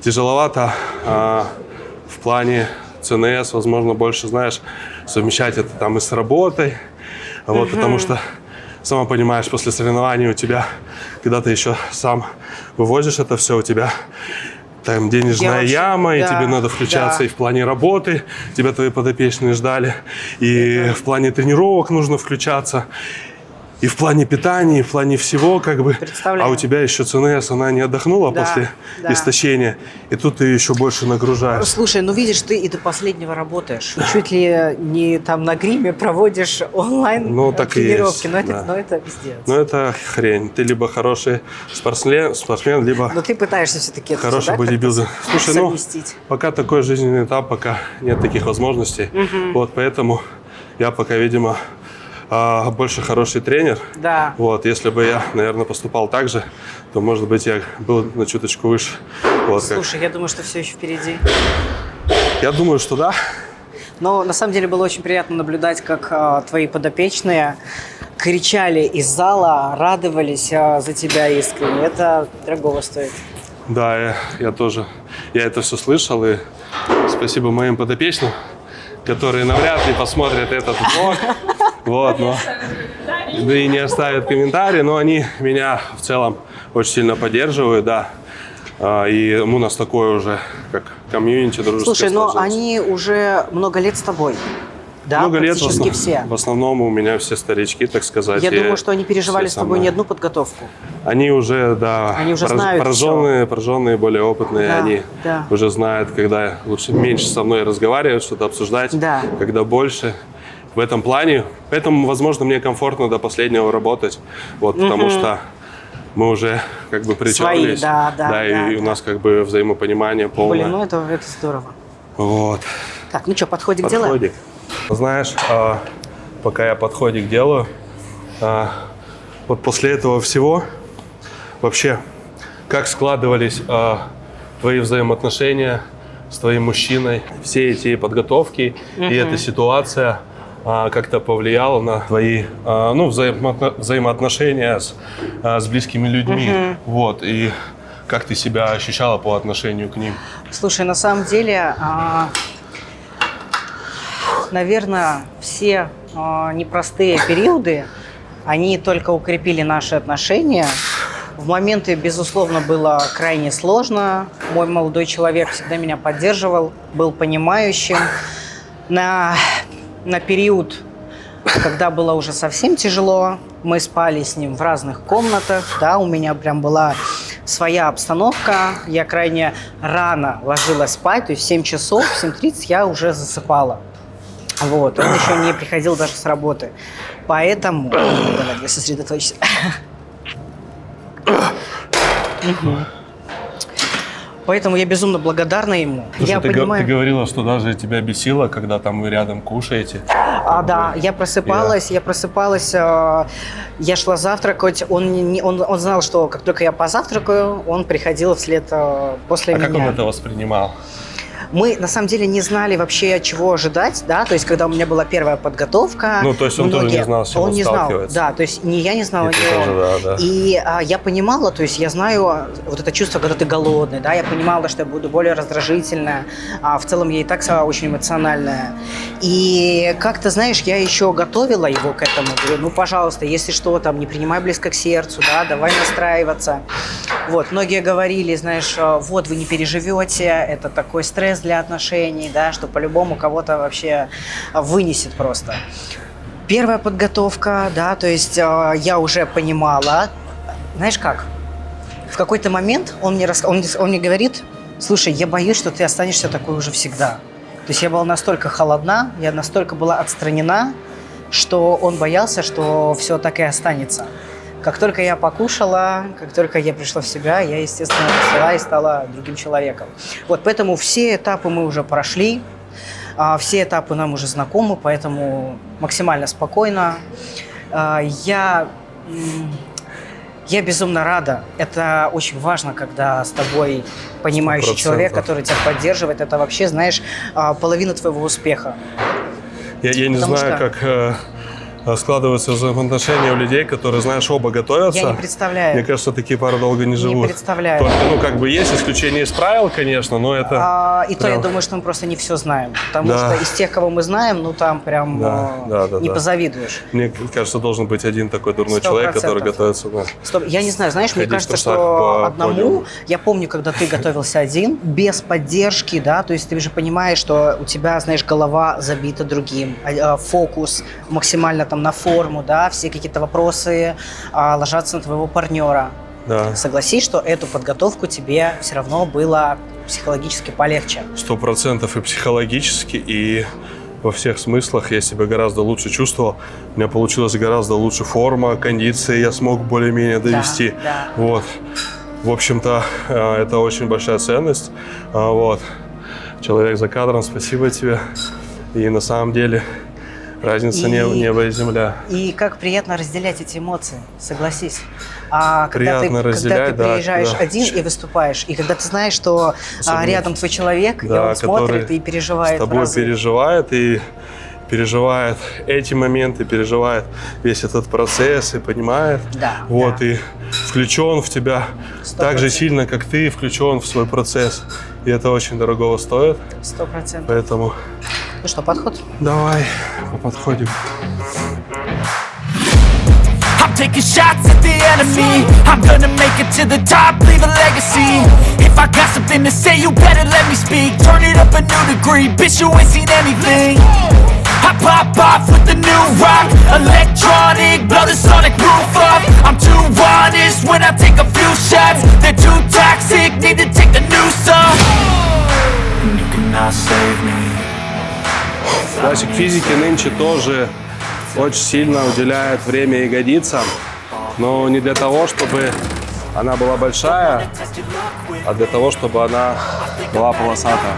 тяжеловато в плане ЦНС, возможно, больше, знаешь, совмещать это там и с работой, вот, потому что, сама понимаешь, после соревнований у тебя, когда ты еще сам вывозишь это все, у тебя там денежная яма, и тебе надо включаться и в плане работы, тебя твои подопечные ждали, и в плане тренировок нужно включаться. И в плане питания, и в плане всего, как бы. Представляю. А у тебя еще ЦНС, она не отдохнула Да, после да. истощения. И тут ты еще больше нагружаешь. Слушай, ну видишь, ты и до последнего работаешь. Чуть ли не там на гриме проводишь онлайн Ну, так и тренировки. есть, Но да. это пиздец. Ну, это хрень. Ты либо хороший спортсмен, либо Но ты пытаешься все-таки это хороший всё, да, бодибилдер. как-то Слушай, ну, совместить. пока такой жизненный этап, пока нет таких возможностей. Вот, поэтому я пока, видимо, больше хороший тренер. Да. Вот, если бы я, наверное, поступал так же, то, может быть, я был на чуточку выше. Вот, как. Слушай, я думаю, что все еще впереди. Я думаю, что да. Но на самом деле было очень приятно наблюдать, как твои подопечные кричали из зала, радовались за тебя искренне. Это дорого стоит. Да, я тоже. Я это все слышал. И спасибо моим подопечным, которые навряд ли посмотрят этот влог. Вот, но да и не оставят комментарии, но они меня в целом очень сильно поддерживают, да. И у нас такое уже, как комьюнити дружеское. Слушай, но сложилось. они уже много лет с тобой. Да, Много лет практически все. в основном у меня все старички, так сказать. Я и думаю, что они переживали все с тобой со не мной. одну подготовку. Они уже, да, Они уже знают пораженные, более опытные, Да, они да. уже знают, когда лучше меньше со мной разговаривать, что-то обсуждать, Да. когда больше. В этом плане, поэтому, возможно, мне комфортно до последнего работать, вот, потому что мы уже как бы притерлись, да, и у нас как бы взаимопонимание полное. Блин, ну это здорово. Вот. Так, ну что, подходик делаем? Подходик. Знаешь, пока я подходик делаю, вот после этого всего вообще, как складывались твои взаимоотношения с твоим мужчиной, все эти подготовки и эта ситуация как-то повлияла на твои взаимоотношения с близкими людьми, вот, и как ты себя ощущала по отношению к ним? Слушай, на самом деле, наверное, все непростые периоды, они только укрепили наши отношения. В моменты, безусловно, было крайне сложно. Мой молодой человек всегда меня поддерживал, был понимающим. На период, когда было уже совсем тяжело, мы спали с ним в разных комнатах. Да, у меня прям была своя обстановка. Я крайне рано ложилась спать, то есть в 7 часов, в 7:30 я уже засыпала. Вот, он еще не приходил даже с работы. Поэтому... Давай, сосредоточься. Поэтому я безумно благодарна ему. Слушай, Я ты понимаю... говорила, что даже тебя бесило, когда там вы рядом кушаете. Да, я просыпалась, я шла завтракать, он знал, что как только я позавтракаю, он приходил вслед после меня. А как он это воспринимал? Мы, на самом деле, не знали вообще, чего ожидать, да, то есть, когда у меня была первая подготовка... Ну, то есть, он тоже не знал, с чем он сталкивается. Да, то есть, ни я не знала, И ты ни он. тоже, да. И я понимала, то есть, я знаю вот это чувство, когда ты голодный, да, я понимала, что я буду более раздражительная, в целом я и так очень эмоциональная. И как-то, знаешь, я еще готовила его к этому, говорю, ну, пожалуйста, если что, там, не принимай близко к сердцу, да, давай настраиваться. Вот, многие говорили, знаешь, вот, вы не переживете, это такой стресс для отношений, да, что по-любому кого-то вообще вынесет просто. Первая подготовка, да, то есть я уже понимала, знаешь как, в какой-то момент он мне говорит, слушай, я боюсь, что ты останешься такой уже всегда. То есть я была настолько холодна, я настолько была отстранена, что он боялся, что все так и останется. Как только я покушала, как только я пришла в себя, я, естественно, расцвела и стала другим человеком. Вот, поэтому все этапы мы уже прошли, все этапы нам уже знакомы, поэтому максимально спокойно. Я безумно рада. Это очень важно, когда с тобой понимающий 100%. человек, который тебя поддерживает. Это вообще, знаешь, половина твоего успеха. Я не знаю, как складываются взаимоотношения у людей, которые, знаешь, оба готовятся. Я не представляю. Мне кажется, такие пары долго не живут. Не представляю. Только, как бы есть исключение из правил, конечно, но это... И то я думаю, что мы просто не все знаем. Потому что из тех, кого мы знаем, ну там прям не позавидуешь. Мне кажется, должен быть один такой дурной 100%. человек, который готовится. Я не знаю, знаешь, мне кажется, что одному... Я помню, когда ты готовился один, без поддержки, да, то есть ты же понимаешь, что у тебя, знаешь, голова забита другим, фокус максимально там там на форму, да, все какие-то вопросы ложатся на твоего партнера. Да. Согласись, что эту подготовку тебе все равно было психологически полегче. 100% и психологически, и во всех смыслах я себя гораздо лучше чувствовал. У меня получилась гораздо лучше форма, кондиция, я смог более-менее довести. Да. Вот. В общем-то, это очень большая ценность. Вот. Человек за кадром, спасибо тебе. И на самом деле разница неба и земля. И как приятно разделять эти эмоции, согласись. А когда Приятно ты разделять, да, приезжаешь да. один и выступаешь, и когда ты знаешь, что рядом твой человек, и Да, он смотрит и переживает с тобой в разы. переживает и переживает эти моменты, переживает весь этот процесс и понимает. Да, вот, да. и включен в тебя 100%. так же сильно, как ты включен в свой процесс. И это очень дорогого стоит. 100%. Поэтому Ну что, подход? давай подходим. I'm taking shots at the enemy. I'm gonna make it to the top, leave a legacy. If I got something to say, you better let me speak. Turn it up a new degree, bitch, you ain't seen anything. I pop off with the new rock, electronic, blow the sonic roof up. I'm too honest when I take a few shots. They're too toxic, need to take the noose off. You cannot save me. Классик физики нынче тоже очень сильно уделяет время ягодицам, но не для того, чтобы она была большая, а для того, чтобы она была полосатая.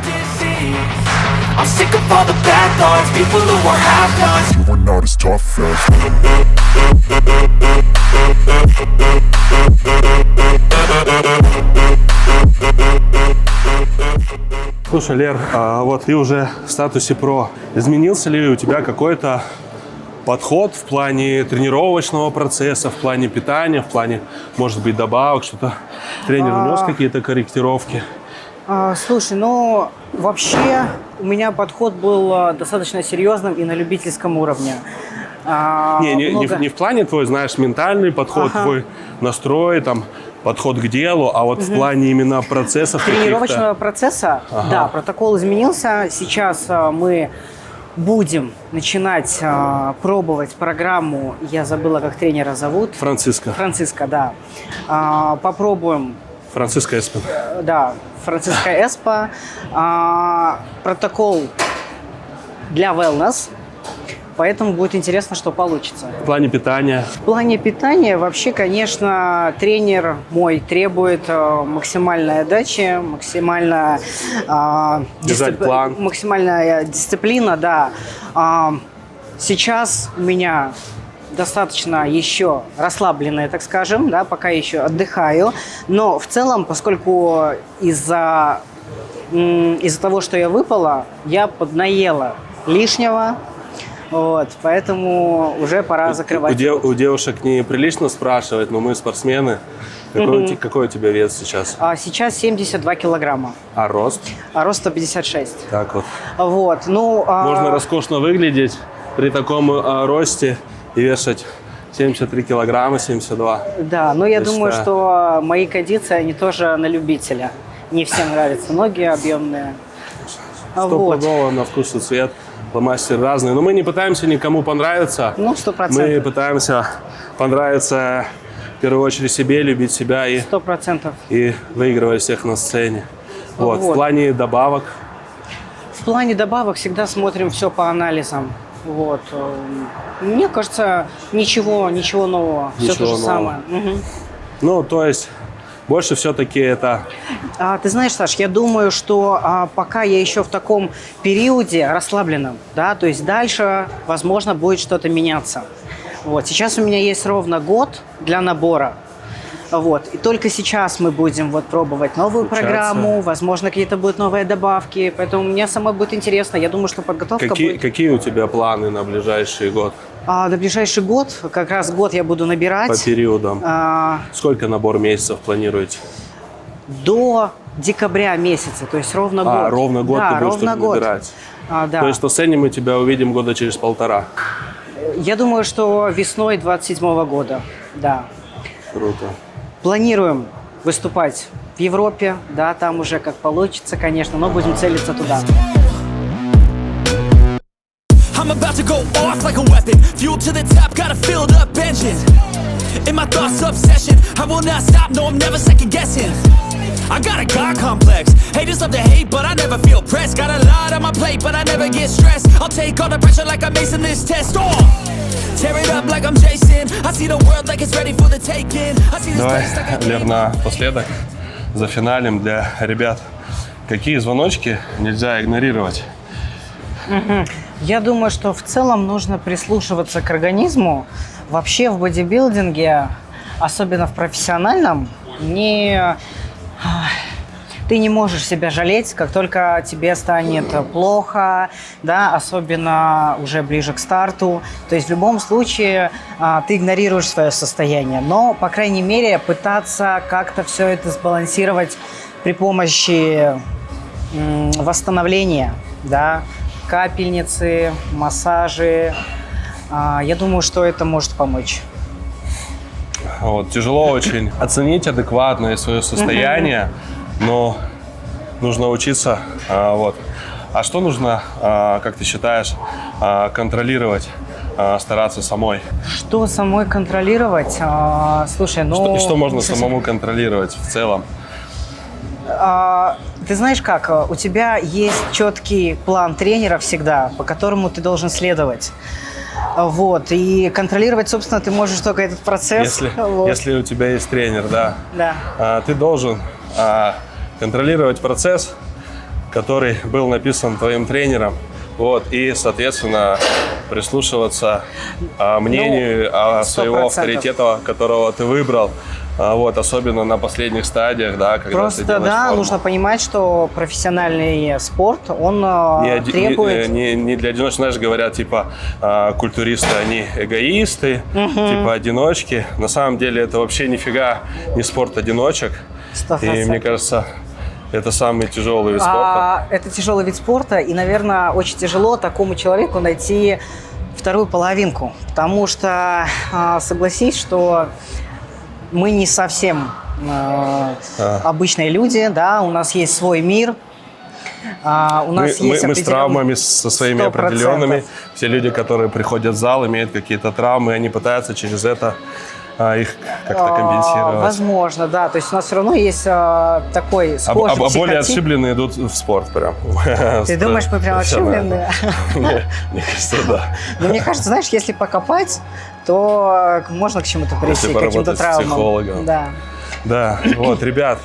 I'm sick of all the bad thoughts, people who are half-nots. You are not as tough as Слушай, Лер, вот ты уже в статусе про. Изменился ли у тебя какой-то подход в плане тренировочного процесса, в плане питания, в плане, может быть, добавок, что-то? Тренер внес какие-то корректировки? Слушай, ну вообще у меня подход был достаточно серьезным и на любительском уровне. Не в плане твой, знаешь, ментальный подход, твой настрой, там, подход к делу, а вот в плане именно процессов Тренировочного процесса, да, протокол изменился. Сейчас мы будем начинать пробовать программу, я забыла, как тренера зовут. Франциско. Франциско, да. Попробуем. Франциско Эспен. Да, Франциско Эспа. Протокол для wellness. Поэтому будет интересно, что получится. В плане питания. В плане питания вообще, конечно, тренер мой требует максимальной отдачи, максимальная план. максимальная дисциплина, да. Сейчас у меня достаточно еще расслабленная, так скажем, да, пока еще отдыхаю. Но в целом, поскольку из-за того, что я выпала, я поднаела лишнего. Вот, поэтому уже пора закрывать. У девушек неприлично спрашивать, но мы спортсмены. Какой у тебя вес сейчас? Сейчас 72 килограмма. А рост? А рост 156. Так вот. Вот, ну... Можно роскошно выглядеть при таком росте и вешать 73 килограмма, 72. Да, но я думаю, считаю. что мои кондиции, они тоже на любителя. Не всем нравятся ноги объемные. Стопудово на вкус и цвет. Фломастеры разные. Но мы не пытаемся никому понравиться. Ну, 100%. Мы пытаемся понравиться в первую очередь себе, любить себя и 100%. и выигрывать всех на сцене. Вот. В плане добавок. В плане добавок всегда смотрим все по анализам. Вот. Мне кажется, ничего нового. Все то же Ничего самое. нового. Ну, то есть больше все-таки это... Ты знаешь, Саш, я думаю, что пока я еще в таком периоде расслабленном, да, то есть дальше, возможно, будет что-то меняться. Вот. Сейчас у меня есть ровно год для набора. Вот. И только сейчас мы будем вот пробовать новую программу, возможно, какие-то будут новые добавки, поэтому мне самой будет интересно. Я думаю, что подготовка будет... Какие у тебя планы на ближайший год? На ближайший год, как раз год я буду набирать. По периодам. Сколько набор месяцев планируете? До декабря месяца, то есть ровно год. Ровно год да, ты будешь ровно тут год. набирать. Да. То есть на сцене мы тебя увидим года через 1,5. Я думаю, что весной 27-го года, да. Круто. Планируем выступать в Европе, да, там уже как получится, конечно, но будем целиться туда. I'm about to go off like a weapon. Fuel to the top, got a filled up engine. In my thoughts, obsession, I will not stop, no, I'm never second guessing. I got a God complex, haters love to hate, but I never feel pressed. Got a lot on my plate, but I never get stressed. I'll take all the pressure like I'm acing this test. Tear it up like I'm Jason. I see the world like it's ready for the taking. I see this Давай, place like I Лер, напоследок, за финалем для ребят. Какие звоночки нельзя игнорировать? Я думаю, что в целом нужно прислушиваться к организму. Вообще в бодибилдинге, особенно в профессиональном, ты не можешь себя жалеть, как только тебе станет плохо, да, особенно уже ближе к старту. То есть в любом случае ты игнорируешь свое состояние, но, по крайней мере, пытаться как-то все это сбалансировать при помощи восстановления, да, капельницы, массажи. Я думаю, что это может помочь. Вот, тяжело очень оценить адекватное свое состояние, но нужно учиться. Вот. А что нужно, как ты считаешь, контролировать, стараться самой? Что самой контролировать? Слушай, ну... Что можно самому контролировать в целом? Ты знаешь как, у тебя есть четкий план тренера всегда, по которому ты должен следовать. Вот, и контролировать, собственно, ты можешь только этот процесс. Если у тебя есть тренер, да. Ты должен контролировать процесс, который был написан твоим тренером, вот, и, соответственно, прислушиваться мнению своего авторитета, которого ты выбрал. Вот, особенно на последних стадиях, да, когда просто, ты делаешь форму. Нужно понимать, что профессиональный спорт, он требует... Не для одиночек, знаешь, говорят, типа, культуристы, они эгоисты, типа, одиночки. На самом деле это вообще нифига не спорт одиночек. 100%. И мне кажется, это самый тяжелый вид спорта. Это тяжелый вид спорта, и, наверное, очень тяжело такому человеку найти вторую половинку. Потому что, согласись, что... Мы не совсем обычные люди, да, у нас есть свой мир, у нас есть мы с травмами, со своими 100%. определенными. Все люди, которые приходят в зал, имеют какие-то травмы, они пытаются через это их как-то компенсировать. Возможно, да. То есть у нас все равно есть такой схожий психотип. Более отшибленные идут в спорт прям. Ты думаешь, мы прям отшибленные? Мне кажется, да. Но мне кажется, знаешь, если покопать, то можно к чему-то прийти, к каким-то травмам. С психологом. Да. Да, вот, ребят,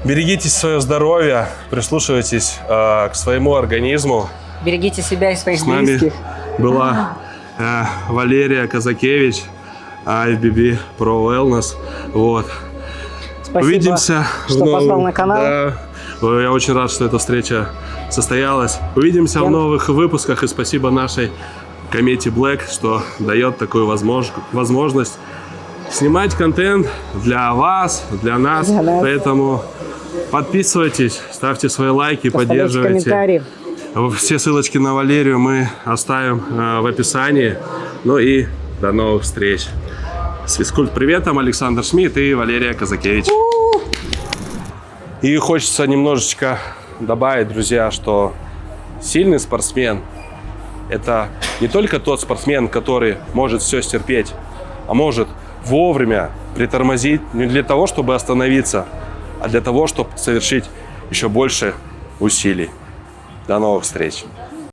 берегите свое здоровье, прислушивайтесь к своему организму. Берегите себя и своих С близких. нами была Валерия Казакевич, IFBB Pro Wellness. Вот. Спасибо, увидимся что позвал на канал. Да, я очень рад, что эта встреча состоялась. Увидимся в новых выпусках, и спасибо нашей комете Black, что дает такую возможность снимать контент для вас, для нас. Поэтому подписывайтесь, ставьте свои лайки, поддерживайте. Комментарии. Все ссылочки на Валерию мы оставим в описании. Ну и до новых встреч. С физкульт приветом, Александр Шмидт и Валерия Казакевич. И хочется немножечко добавить, друзья, что сильный спортсмен – это не только тот спортсмен, который может все стерпеть, а может вовремя притормозить не для того, чтобы остановиться, а для того, чтобы совершить еще больше усилий. До новых встреч!